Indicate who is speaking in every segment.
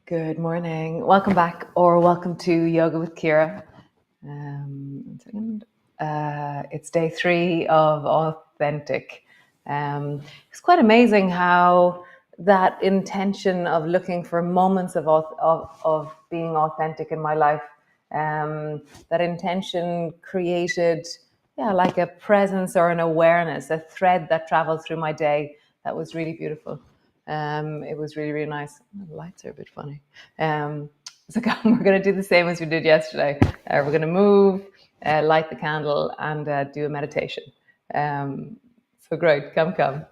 Speaker 1: Good morning. Welcome back, or welcome to Yoga with Ciara. One second. It's day 3 of Authentic. It's quite amazing how that intention of looking for moments of being authentic in my life, that intention created, like a presence or an awareness, a thread that traveled through my day. That was really beautiful. It was really, really nice. The lights are a bit funny. So we're going to do the same as we did yesterday. We're going to move, light the candle, and do a meditation. So great. Come.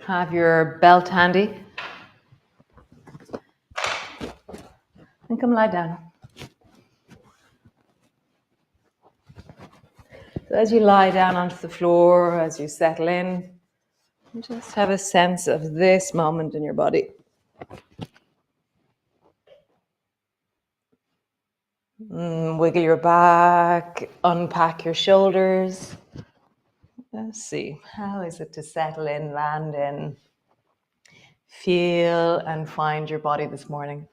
Speaker 1: Have your belt handy. And come lie down. So as you lie down onto the floor, as you settle in, just have a sense of this moment in your body. Wiggle your back, unpack your shoulders. Let's see, how is it to settle in, land in, feel and find your body this morning?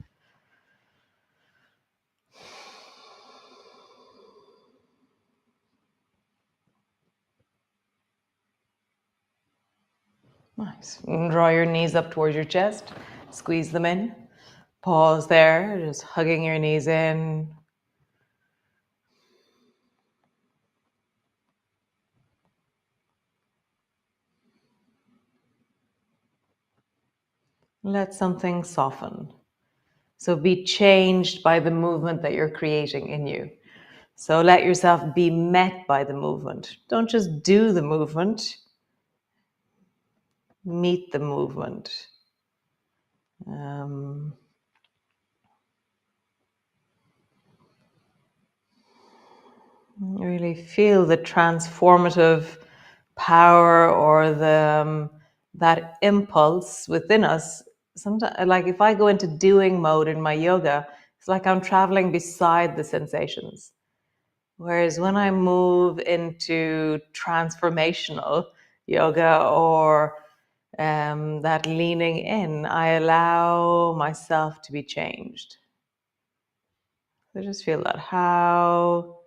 Speaker 1: Nice. And draw your knees up towards your chest, squeeze them in. Pause there, just hugging your knees in. Let something soften. So be changed by the movement that you're creating in you. So let yourself be met by the movement. Don't just do the movement. Meet the movement. Really feel the transformative power or the that impulse within us. Sometimes, like if I go into doing mode in my yoga, it's like I'm traveling beside the sensations. Whereas when I move into transformational yoga or that leaning in, I allow myself to be changed. So just feel that. How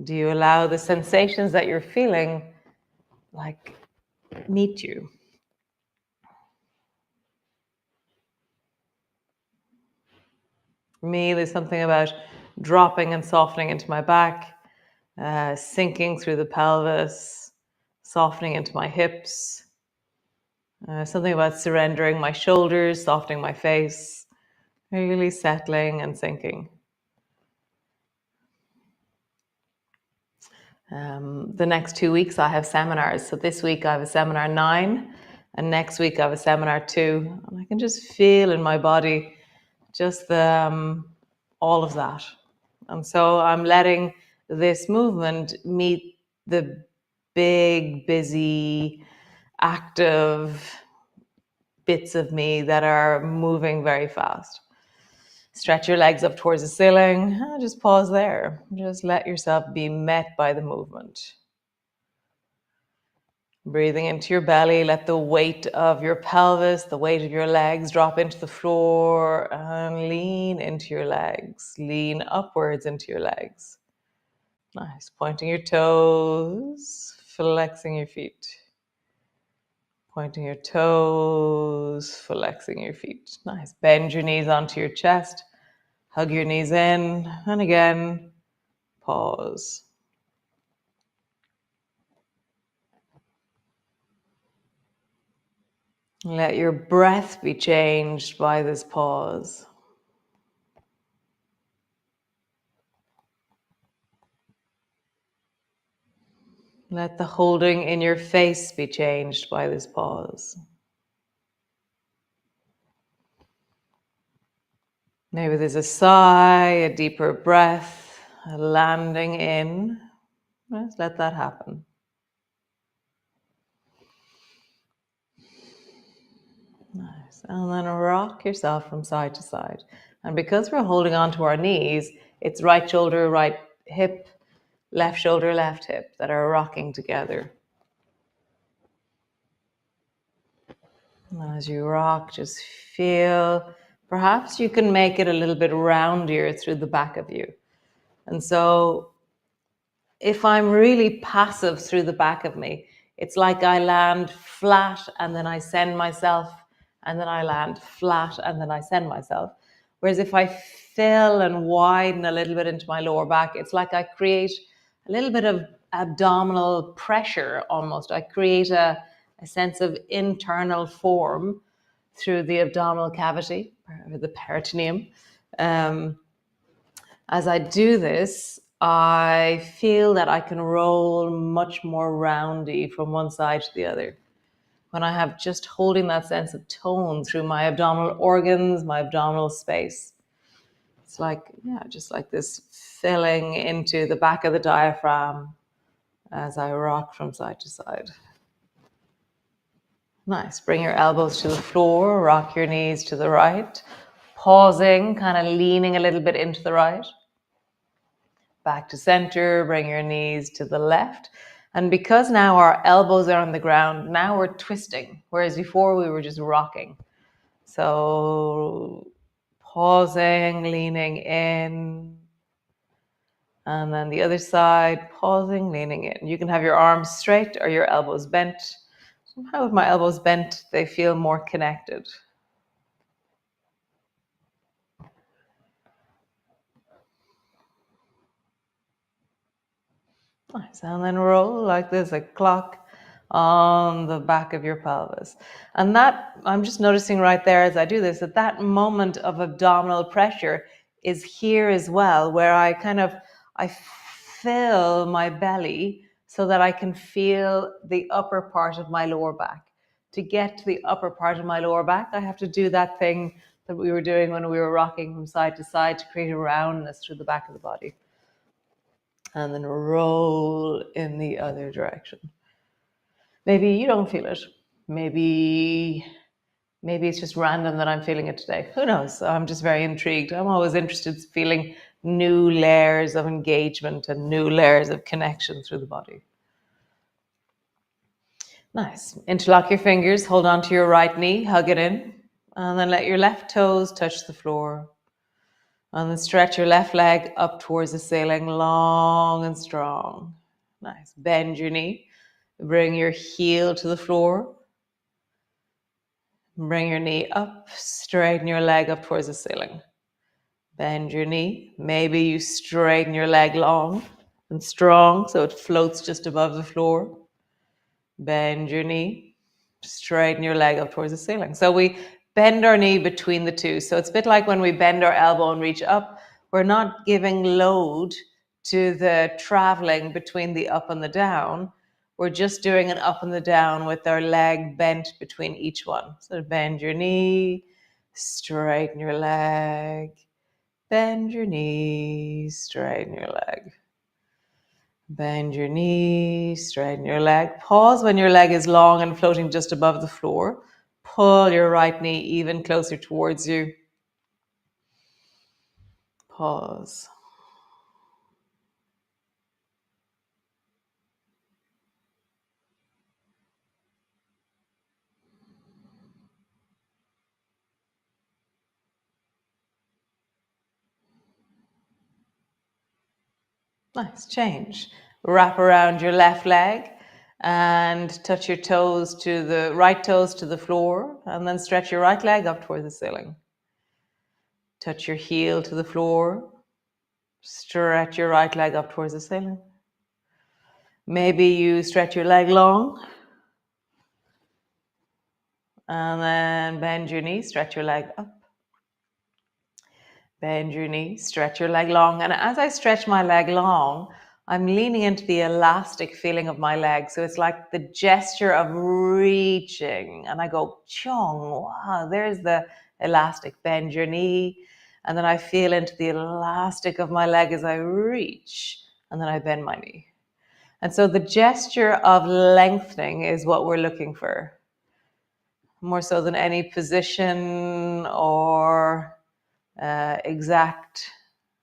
Speaker 1: do you allow the sensations that you're feeling, like, meet you? For me, there's something about dropping and softening into my back, sinking through the pelvis, softening into my hips. Something about surrendering my shoulders, softening my face. Really settling and sinking. The next 2 weeks I have seminars. So this week I have a seminar 9, and next week I have a seminar 2. And I can just feel in my body just all of that. And so I'm letting this movement meet the big, busy, active bits of me that are moving very fast. Stretch your legs up towards the ceiling. Just pause there. Just let yourself be met by the movement. Breathing into your belly, let the weight of your pelvis, the weight of your legs drop into the floor, and lean into your legs. Lean upwards into your legs. Nice. Pointing your toes, flexing your feet. Pointing your toes, flexing your feet. Nice. Bend your knees onto your chest. Hug your knees in, and again, pause. Let your breath be changed by this pause. Let the holding in your face be changed by this pause. Maybe there's a sigh, a deeper breath, a landing in. Just let that happen. Nice. And then rock yourself from side to side. And because we're holding on to our knees, it's right shoulder, right hip, left shoulder, left hip that are rocking together. And as you rock, just feel, perhaps you can make it a little bit roundier through the back of you. And so if I'm really passive through the back of me, it's like I land flat and then I send myself, and then I land flat and then I send myself. Whereas if I fill and widen a little bit into my lower back, it's like I create a little bit of abdominal pressure almost. I create a sense of internal form through the abdominal cavity, or the peritoneum. As I do this, I feel that I can roll much more roundy from one side to the other. When I have just holding that sense of tone through my abdominal organs, my abdominal space. It's like, just like this filling into the back of the diaphragm as I rock from side to side. Nice. Bring your elbows to the floor, rock your knees to the right, pausing, kind of leaning a little bit into the right. Back to center, bring your knees to the left. And because now our elbows are on the ground, now we're twisting, whereas before we were just rocking. So pausing, leaning in. And then the other side, pausing, leaning in. You can have your arms straight or your elbows bent. Somehow with my elbows bent, they feel more connected. Nice. And then roll like this, a clock on the back of your pelvis. And that, I'm just noticing right there as I do this, that moment of abdominal pressure is here as well, where I fill my belly so that I can feel the upper part of my lower back. To get to the upper part of my lower back, I have to do that thing that we were doing when we were rocking from side to side to create a roundness through the back of the body. And then roll in the other direction. Maybe you don't feel it. Maybe it's just random that I'm feeling it today. Who knows? I'm just very intrigued. I'm always interested in feeling new layers of engagement and new layers of connection through the body. Nice. Interlock your fingers, hold on to your right knee, hug it in, and then let your left toes touch the floor. And then stretch your left leg up towards the ceiling, long and strong. Nice. Bend your knee. Bring your heel to the floor. Bring your knee up. Straighten your leg up towards the ceiling. Bend your knee. Maybe you straighten your leg long and strong so it floats just above the floor. Bend your knee. Straighten your leg up towards the ceiling. So we
Speaker 2: bend our knee between the two. So it's a bit like when we bend our elbow and reach up, we're not giving load to the traveling between the up and the down. We're just doing an up and the down with our leg bent between each one. So bend your knee, straighten your leg, bend your knee, straighten your leg. Bend your knee, straighten your leg. Pause when your leg is long and floating just above the floor. Pull your right knee even closer towards you. Pause. Nice. Change. Wrap around your left leg and touch your toes to the right toes to the floor, and then stretch your right leg up towards the ceiling. Touch your heel to the floor. Stretch your right leg up towards the ceiling. Maybe you stretch your leg long and then bend your knee, stretch your leg up. Bend your knee, stretch your leg long. And as I stretch my leg long, I'm leaning into the elastic feeling of my leg. So it's like the gesture of reaching. And I go, chong, wow, there's the elastic. Bend your knee. And then I feel into the elastic of my leg as I reach. And then I bend my knee. And so the gesture of lengthening is what we're looking for, more so than any position or exact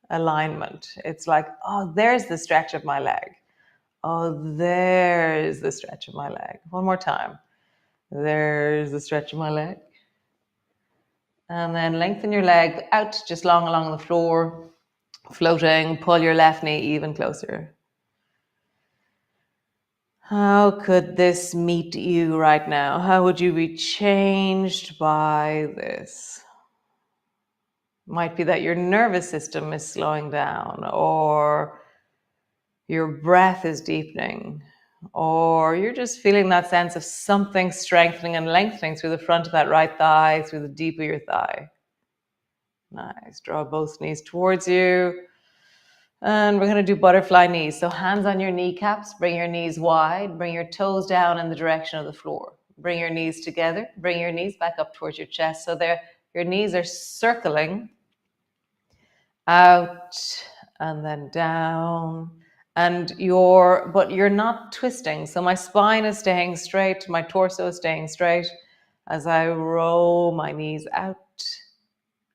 Speaker 2: alignment. It's like, oh, there's the stretch of my leg. Oh, there's the stretch of my leg. One more time. There's the stretch of my leg. And then lengthen your leg out just long along the floor, floating. Pull your left knee even closer. How could this meet you right now? How would you be changed by this? Might be that your nervous system is slowing down, or your breath is deepening, or you're just feeling that sense of something strengthening and lengthening through the front of that right thigh, through the deep of your thigh. Nice. Draw both knees towards you. And we're going to do butterfly knees. So hands on your kneecaps, bring your knees wide, bring your toes down in the direction of the floor. Bring your knees together, bring your knees back up towards your chest. So your knees are circling out and then down. And but you're not twisting. So my spine is staying straight, my torso is staying straight as I roll my knees out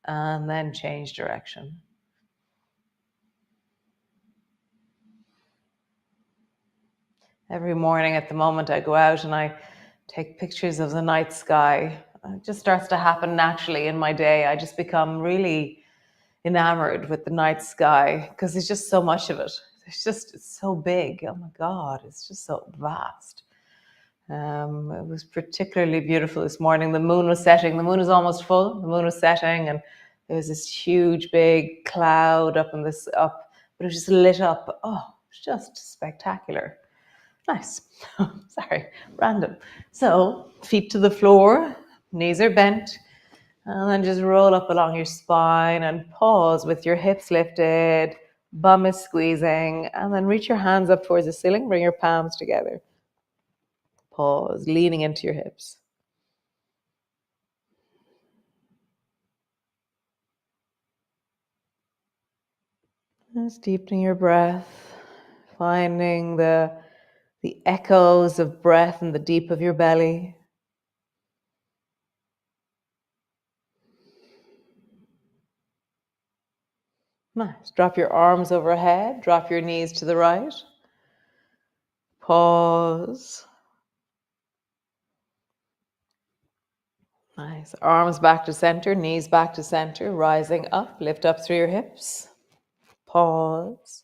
Speaker 2: and then change direction. Every morning at the moment I go out and I take pictures of the night sky. It just starts to happen naturally in my day. I just become really enamored with the night sky because there's just so much of it. It's so big. Oh my God, it's just so vast. It was particularly beautiful this morning. The moon was setting. The moon is almost full. The moon was setting, and there was this huge, big cloud up, but it was just lit up. Oh, it's just spectacular. Nice. Sorry, random. So, feet to the floor, knees are bent, and then just roll up along your spine and pause with your hips lifted, bum is squeezing, and then reach your hands up towards the ceiling, bring your palms together. Pause, leaning into your hips. Just deepening your breath, finding the echoes of breath in the deep of your belly. Nice. Drop your arms overhead, drop your knees to the right. Pause. Nice. Arms back to center, knees back to center, rising up, lift up through your hips. Pause.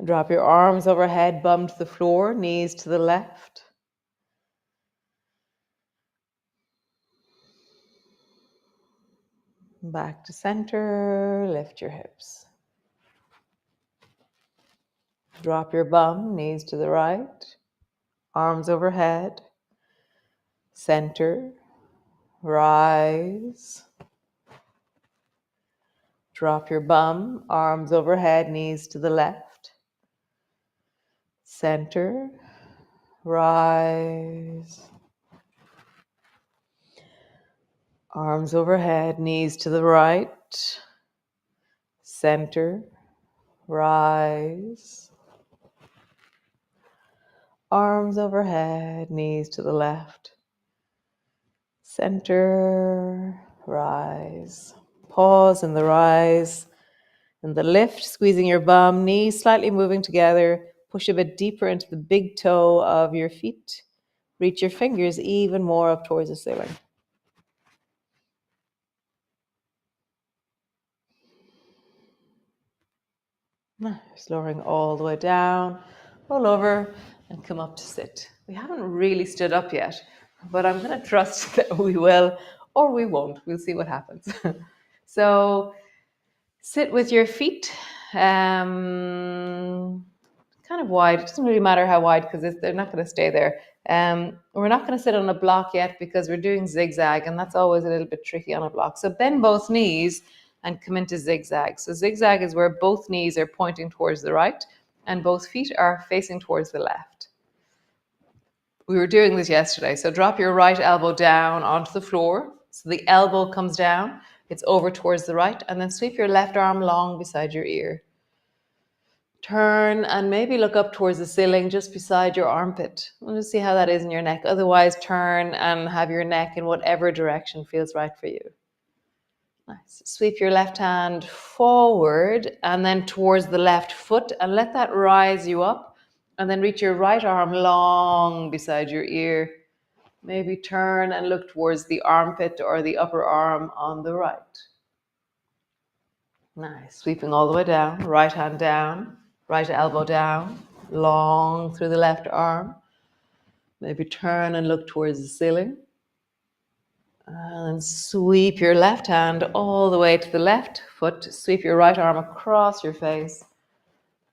Speaker 2: Drop your arms overhead, bum to the floor, knees to the left. Back to center, lift your hips. Drop your bum, knees to the right. arms overhead, center, rise. Drop your bum, arms overhead, knees to the left, center, rise. Arms overhead, knees to the right, center, rise. Arms overhead, knees to the left, center, rise. Pause in the rise and the lift, squeezing your bum, knees slightly moving together. Push a bit deeper into the big toe of your feet. Reach your fingers even more up towards the ceiling. Nice. Lowering all the way down, roll over and come up to sit. We haven't really stood up yet, but I'm going to trust that we will or we won't. We'll see what happens. So sit with your feet kind of wide. It doesn't really matter how wide because they're not going to stay there. We're not going to sit on a block yet because we're doing zigzag, and that's always a little bit tricky on a block. So bend both knees and come into zigzag. So zigzag is where both knees are pointing towards the right and both feet are facing towards the left. We were doing this yesterday. So drop your right elbow down onto the floor. So the elbow comes down, it's over towards the right, and then sweep your left arm long beside your ear. Turn and maybe look up towards the ceiling just beside your armpit. We'll just see how that is in your neck. Otherwise, turn and have your neck in whatever direction feels right for you. Nice. Sweep your left hand forward and then towards the left foot and let that rise you up. And then reach your right arm long beside your ear. Maybe turn and look towards the armpit or the upper arm on the right. Nice. Sweeping all the way down. Right hand down. Right elbow down. Long through the left arm. Maybe turn and look towards the ceiling. And sweep your left hand all the way to the left foot. Sweep your right arm across your face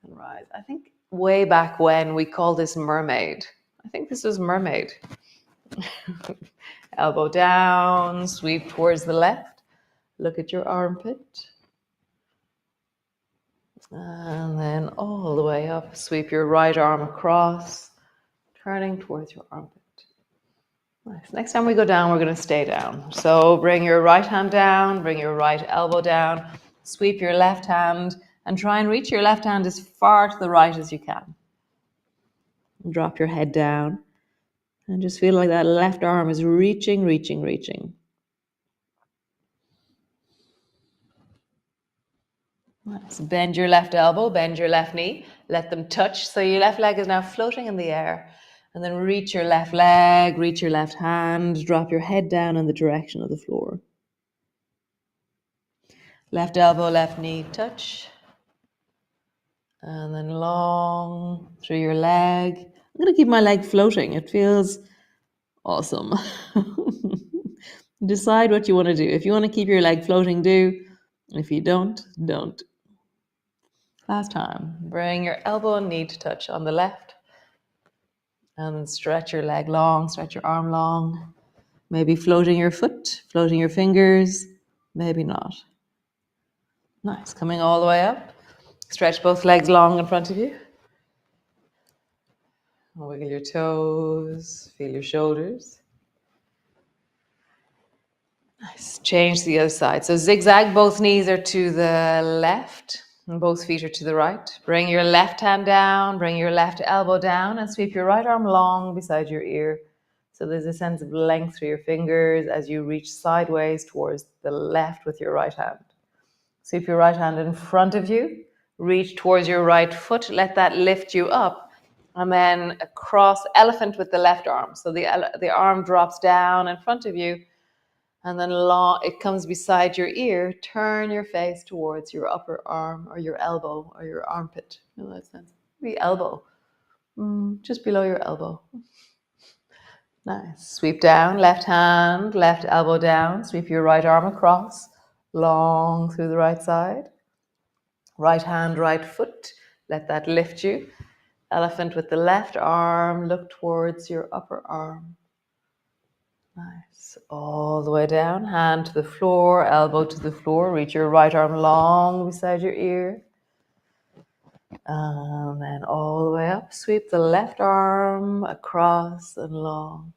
Speaker 2: and rise. I think way back when we called this mermaid. I think this was mermaid. Elbow down, sweep towards the left. Look at your armpit. And then all the way up, sweep your right arm across, turning towards your armpit. Nice. Next time we go down, we're going to stay down. So bring your right hand down, bring your right elbow down, sweep your left hand, and try and reach your left hand as far to the right as you can. And drop your head down, and just feel like that left arm is reaching, reaching, reaching. Nice. Bend your left elbow, bend your left knee, let them touch. So your left leg is now floating in the air. And then reach your left leg, reach your left hand, drop your head down in the direction of the floor. Left elbow, left knee, touch. And then long through your leg. I'm going to keep my leg floating. It feels awesome. Decide what you want to do. If you want to keep your leg floating, do. If you don't, don't. Last time. Bring your elbow and knee to touch on the left. And stretch your leg long, stretch your arm long. Maybe floating your foot, floating your fingers. Maybe not. Nice. Coming all the way up. Stretch both legs long in front of you. Wiggle your toes. Feel your shoulders. Nice. Change to the other side. So zigzag, both knees are to the left and both feet are to the right. Bring your left hand down, bring your left elbow down and sweep your right arm long beside your ear. So there's a sense of length through your fingers as you reach sideways towards the left with your right hand. Sweep your right hand in front of you. Reach towards your right foot. Let that lift you up. And then across elephant with the left arm. So the arm drops down in front of you. And then it comes beside your ear. Turn your face towards your upper arm or your elbow or your armpit. In that sense. The elbow. Just below your elbow. Nice. Sweep down, left hand, left elbow down. Sweep your right arm across, long through the right side. Right hand, right foot. Let that lift you. Elephant with the left arm. Look towards your upper arm. Nice. All the way down. Hand to the floor, elbow to the floor. Reach your right arm long beside your ear. And then all the way up. Sweep the left arm across and long.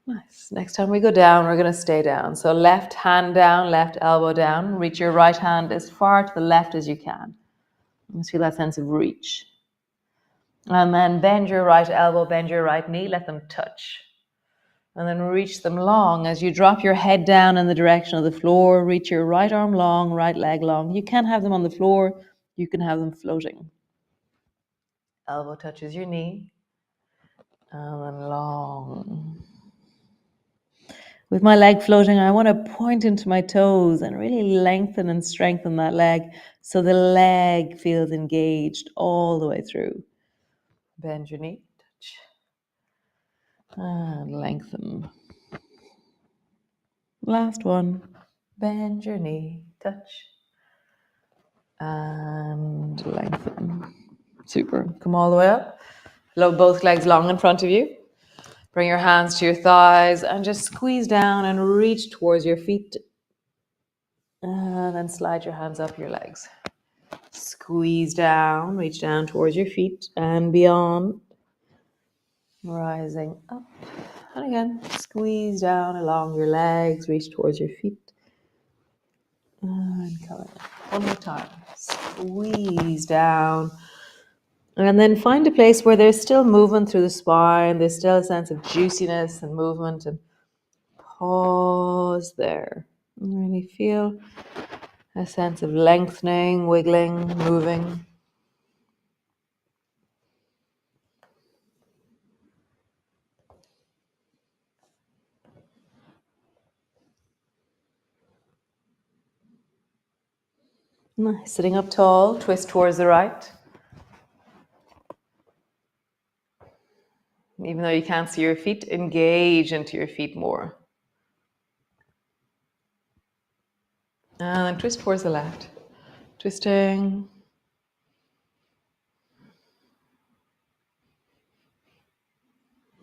Speaker 2: Nice. Next time we go down, we're going to stay down. So left hand down, left elbow down. Reach your right hand as far to the left as you can. Let's feel that sense of reach. And then bend your right elbow, bend your right knee. Let them touch. And then reach them long. As you drop your head down in the direction of the floor, reach your right arm long, right leg long. You can have them on the floor. You can have them floating. Elbow touches your knee. And then long. With my leg floating, I want to point into my toes and really lengthen and strengthen that leg so the leg feels engaged all the way through. Bend your knee, touch, and lengthen. Last one. Bend your knee, touch, and lengthen. Super. Come all the way up. Load both legs long in front of you. Bring your hands to your thighs and just squeeze down and reach towards your feet. And then slide your hands up your legs. Squeeze down, reach down towards your feet and beyond. Rising up. And again, squeeze down along your legs, reach towards your feet. And come in. One more time. Squeeze down. And then find a place where there's still movement through the spine. There's still a sense of juiciness and movement. And pause there. And really feel a sense of lengthening, wiggling, moving. Nice. Sitting up tall, twist towards the right. Even though you can't see your feet, engage into your feet more. And then twist towards the left. Twisting.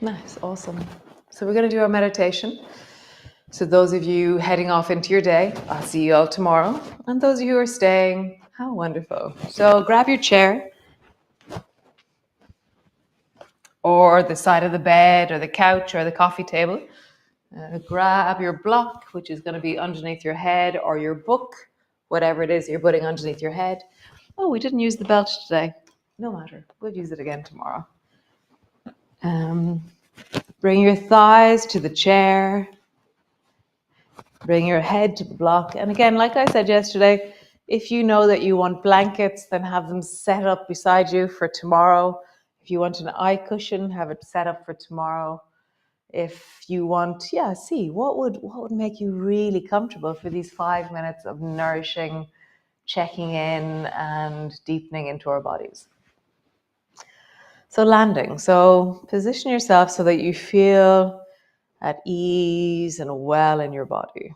Speaker 2: Nice, awesome. So we're going to do our meditation. So those of you heading off into your day, I'll see you all tomorrow. And those of you who are staying, how wonderful. So grab your chair or the side of the bed or the couch or the coffee table. Grab your block, which is going to be underneath your head, or your book, whatever it is you're putting underneath your head. Oh, we didn't use the belt today. No matter. We'll use it again tomorrow. Bring your thighs to the chair. Bring your head to the block. And again, like I said yesterday, if you know that you want blankets, then have them set up beside you for tomorrow. If you want an eye cushion, have it set up for tomorrow. If you want, see what would make you really comfortable for these 5 minutes of nourishing, checking in and deepening into our bodies. So landing. So position yourself so that you feel at ease and well in your body.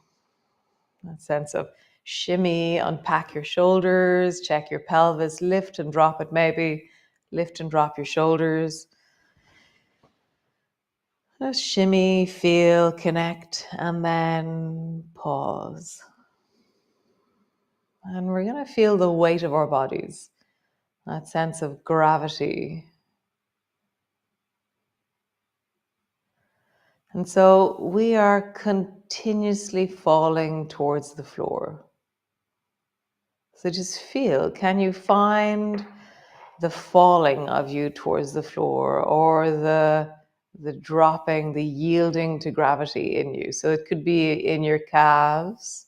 Speaker 2: That sense of shimmy, unpack your shoulders, check your pelvis, lift and drop it maybe. Lift and drop your shoulders. Just shimmy, feel, connect, and then pause. And we're going to feel the weight of our bodies, that sense of gravity. And so we are continuously falling towards the floor. So just feel, can you find the falling of you towards the floor, or the dropping, the yielding to gravity in you? So it could be in your calves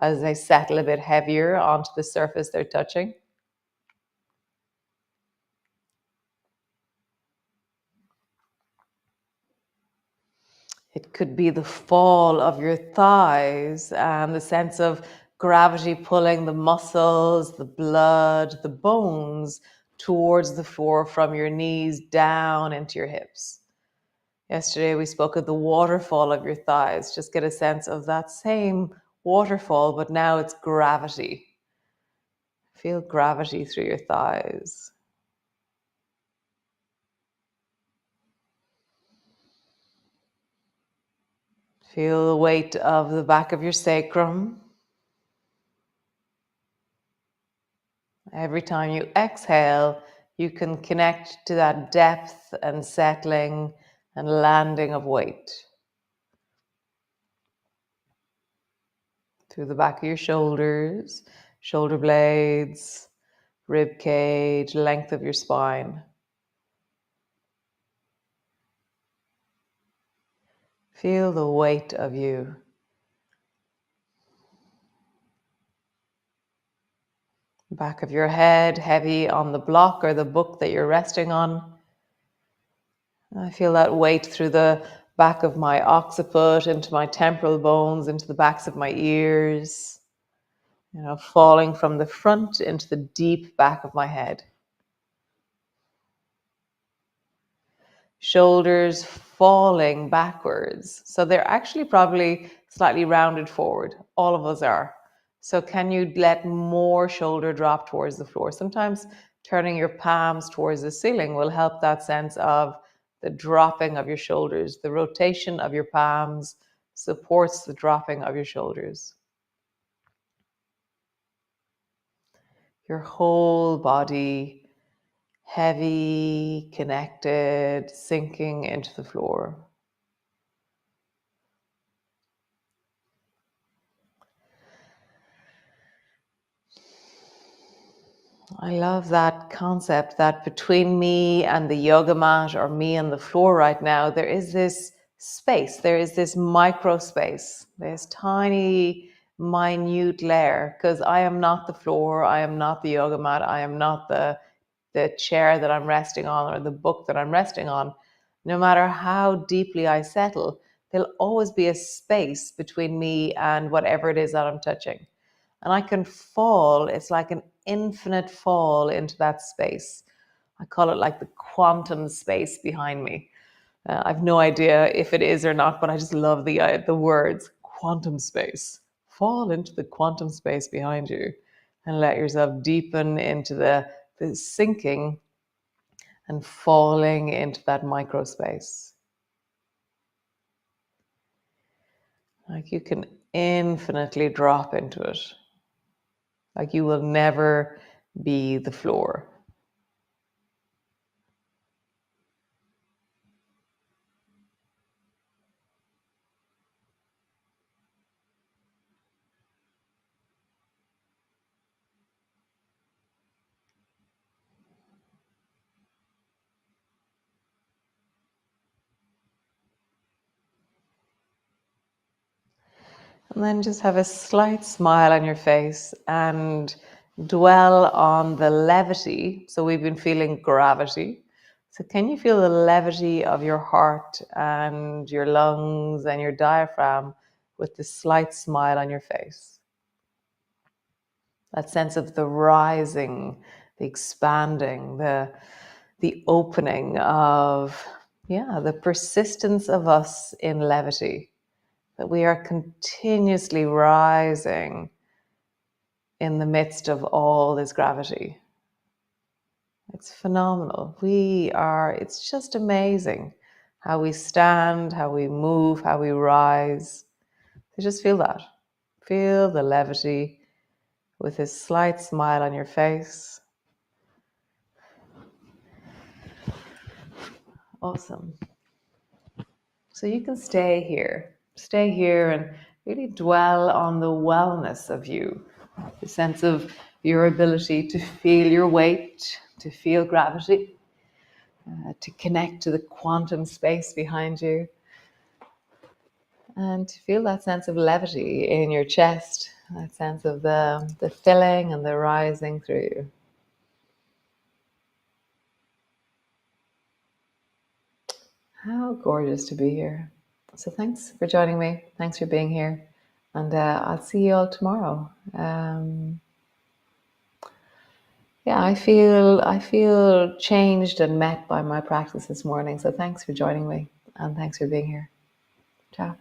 Speaker 2: as they settle a bit heavier onto the surface they're touching. It could be the fall of your thighs and the sense of gravity pulling the muscles, the blood, the bones towards the floor from your knees down into your hips. Yesterday we spoke of the waterfall of your thighs. Just get a sense of that same waterfall, but now it's gravity. Feel gravity through your thighs. Feel the weight of the back of your sacrum. Every time you exhale, you can connect to that depth and settling and landing of weight. Through the back of your shoulders, shoulder blades, rib cage, length of your spine. Feel the weight of you. Back of your head, heavy on the block or the book that you're resting on. I feel that weight through the back of my occiput, into my temporal bones, into the backs of my ears, falling from the front into the deep back of my head. Shoulders falling backwards. So they're actually probably slightly rounded forward. All of us are. So can you let more shoulder drop towards the floor? Sometimes turning your palms towards the ceiling will help that sense of the dropping of your shoulders. The rotation of your palms supports the dropping of your shoulders. Your whole body heavy, connected, sinking into the floor. I love that concept that between me and the yoga mat or me and the floor right now, there is this space, there is this micro space, this tiny, minute layer, because I am not the floor, I am not the yoga mat, I am not the chair that I'm resting on or the book that I'm resting on. No matter how deeply I settle, there'll always be a space between me and whatever it is that I'm touching. And I can fall, it's like an infinite fall into that space. I call it like the quantum space behind me. I've no idea if it is or not, but I just love the words quantum space. Fall into the quantum space behind you and let yourself deepen into the sinking and falling into that micro space. Like you can infinitely drop into it. Like you will never be the floor. And then just have a slight smile on your face and dwell on the levity. So we've been feeling gravity. So can you feel the levity of your heart and your lungs and your diaphragm with this slight smile on your face? That sense of the rising, the expanding, the opening of, the persistence of us in levity. That we are continuously rising in the midst of all this gravity. It's phenomenal. It's just amazing how we stand, how we move, how we rise. So just feel that. Feel the levity with a slight smile on your face. Awesome. So you can stay here and really dwell on the wellness of you, the sense of your ability to feel your weight, to feel gravity, to connect to the quantum space behind you, and to feel that sense of levity in your chest, that sense of the filling and the rising through you. How gorgeous to be here. So thanks for joining me. Thanks for being here. And I'll see you all tomorrow. I feel changed and met by my practice this morning. So thanks for joining me and thanks for being here. Ciao.